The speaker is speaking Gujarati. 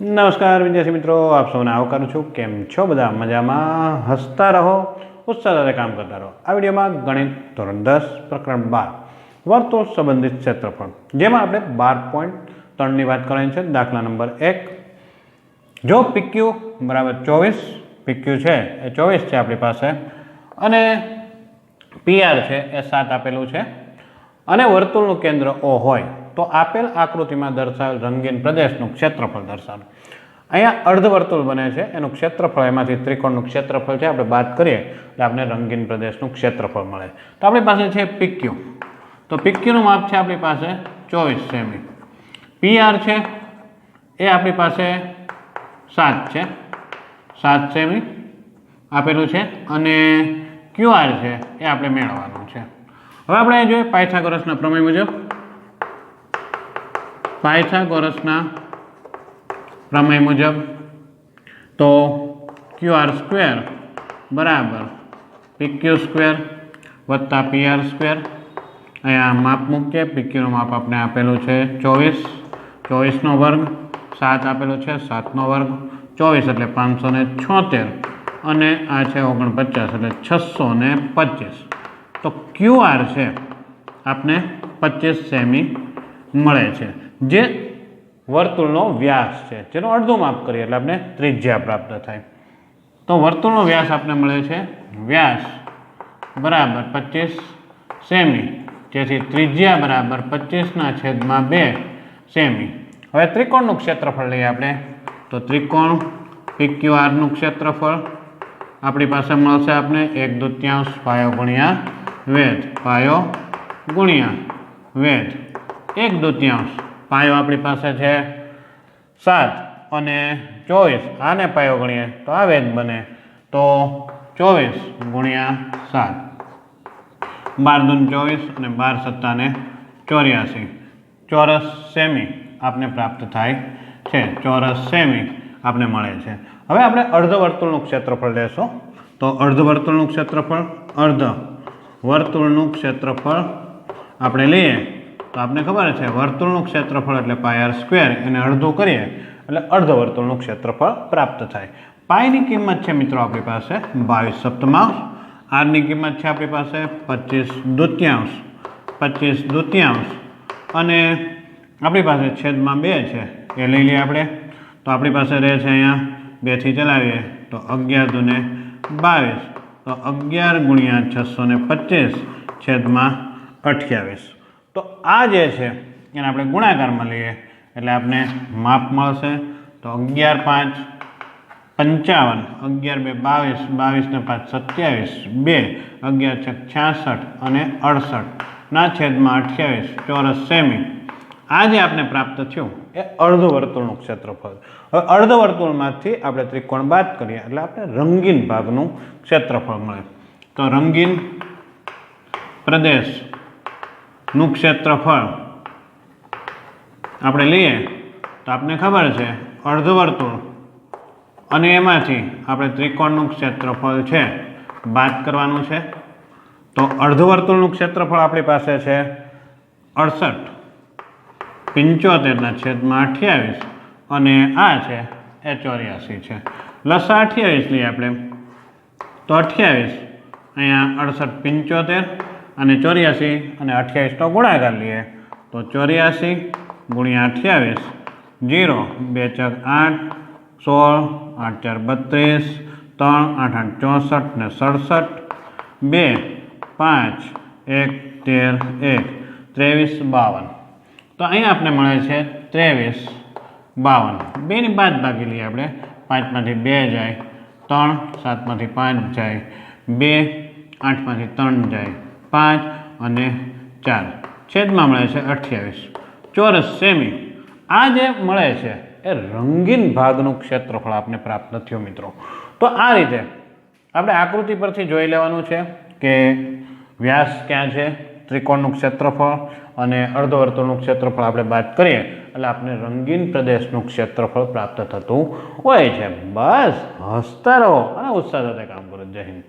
નમસ્કાર વિદ્યાર્થી મિત્રો, આપ સૌને આવકારું છું. કેમ છો બધા? મજામાં? હસતા રહો, ઉત્સાહ સાથે કામ કરતા રહો. આ વિડીયોમાં ગણિત ધોરણ 10 પ્રકરણ 12 વર્તુળ સંબંધિત ક્ષેત્રફળ, જેમાં આપણે 12.3ની વાત કરવાની છે. દાખલા નંબર 1. જો PQ બરાબર 24, PQ છે એ 24 છે આપણી પાસે, અને PR છે એ 7 આપેલું છે, અને વર્તુળનું કેન્દ્ર O હોય તો આપેલ આકૃતિમાં દર્શાવેલ રંગીન પ્રદેશનું ક્ષેત્રફળ દર્શાવો. અહીંયા અર્ધવર્તુળ બને છે, એનું ક્ષેત્રફળ, એમાંથી ત્રિકોણનું ક્ષેત્રફળ છે આપણે વાત કરીએ એટલે આપણે રંગીન પ્રદેશનું ક્ષેત્રફળ મળે. તો આપણી પાસે છે PQ, તો PQનું માપ છે આપણી પાસે 24 સેમી. PR છે એ આપણી પાસે 7 છે, 7 સેમી આપેલું છે, અને QR છે એ આપણે મેળવવાનું છે. હવે આપણે જોઈએ પાયથાગોરસના પ્રમેય મુજબ. પાયથાગોરસના પ્રમેય મુજબ તો QR સ્ક્વેર બરાબર PQ સ્ક્વેર વત્તા PR સ્ક્વેર. અહીંયા માપ મૂકીએ. PQનું માપ આપણે આપેલું છે 24, 24નો વર્ગ, 7 આપેલું છે 7નો વર્ગ, 24 એટલે 576, અને આ છે 49 એટલે 625. તો QR છે આપને 25 સેમી મળે છે, જે વર્તુળનો વ્યાસ છે, જેનો અડધું માપ કરીએ એટલે આપણે ત્રિજ્યા પ્રાપ્ત થાય. તો વર્તુળનો વ્યાસ આપણે મળે છે વ્યાસ બરાબર 25 સેમી, જેથી ત્રિજ્યા બરાબર 25/2 સેમી. હવે ત્રિકોણનું ક્ષેત્રફળ લઈએ આપણે, તો ત્રિકોણ PQRનું ક્ષેત્રફળ આપણી પાસે મળશે આપણે 1/2 પાયો ગુણ્યા વેધ, પાયો ગુણ્યા વેધ 1/2. પાયો આપણી પાસે છે 7 અને 24, આને પાયો ગણીએ તો આ વેધ બને, તો 24 ગુણ્યા 7, 12 દૂ 24 અને 12 7 84 ચોરસ સેમી આપને પ્રાપ્ત થાય છે. ચોરસ સેમી આપને મળે છે. હવે આપણે અર્ધવર્તુળનું ક્ષેત્રફળ લેશું. તો અર્ધવર્તુળનું ક્ષેત્રફળ આપણે લઈએ તો આપણે ખબર છે વર્તુળનું ક્ષેત્રફળ એટલે પાય સ્ક્વેર, એને અડધું કરીએ એટલે અર્ધવર્તુળનું ક્ષેત્રફળ પ્રાપ્ત થાય. પાયની કિંમત છે મિત્રો આપણી પાસે 22/7, આરની કિંમત છે આપણી પાસે 25/2, અને આપણી પાસે છેદમાં 2 છે એ લઈ લઈએ આપણે. તો આપણી પાસે રહે છે અહીંયા 2 થી ચલાવીએ તો 11 દૂ 22, તો 11 ગુણ્યા 625 છેદમાં 28. તો આ જે છે એને આપણે ગુણાકારમાં લઈએ એટલે આપણે માપ મળશે. તો 11 5 55, 11 2 22, 22 ને 5 27, 2 11 6 66 અને 68 છેદમાં 28 ચોરસ સેમી. આ જે આપણે પ્રાપ્ત થયું એ અર્ધવર્તુળનું ક્ષેત્રફળ. હવે અર્ધવર્તુળમાંથી આપણે ત્રિકોણ બાદ કરીએ એટલે આપણે રંગીન ભાગનું ક્ષેત્રફળ મળે. તો રંગીન પ્રદેશનું ક્ષેત્રફળ આપણે લઈએ તો આપને ખબર છે અર્ધવર્તુળ, અને એમાંથી આપણે ત્રિકોણનું ક્ષેત્રફળ છે બાદ કરવાનું છે. તો અર્ધવર્તુળનું ક્ષેત્રફળ આપણી પાસે છે 68, 75 છેદમાં 28, અને આ છે એ 84 છે. લસા 28 લઈએ આપણે, તો 28 અહીંયા 68 75 અને 84 અને 28નો ગુણાકાર લઈએ તો 84 ગુણ્યા 28, 0 2 4 8, 16 8 4 32, 3 8 8 64 ને 67, 2 5 1 13 1 23 52. તો અહીંયા આપણે મળે છે 23 52. બેની બાદ બાકી લઈએ આપણે. 5માંથી 2 જાય, 3 7માંથી 5 જાય, 2 8માંથી 3 જાય, 5 અને 4 છેદમાં મળે છે 28 ચોરસ સેમી. આ જે મળે છે એ રંગીન ભાગનું ક્ષેત્રફળ આપને પ્રાપ્ત થયું મિત્રો. તો આ રીતે આપણે આકૃતિ પરથી જોઈ લેવાનું છે કે વ્યાસ ક્યાં છે, ત્રિકોણનું ક્ષેત્રફળ અને અર્ધવર્તુળનું ક્ષેત્રફળ આપણે બાદ કરીએ એટલે આપણે રંગીન પ્રદેશનું ક્ષેત્રફળ પ્રાપ્ત થતું હોય છે. બસ હસતા રહો અને ઉત્સાહ સાથે કામ કરો. જય હિન્દ.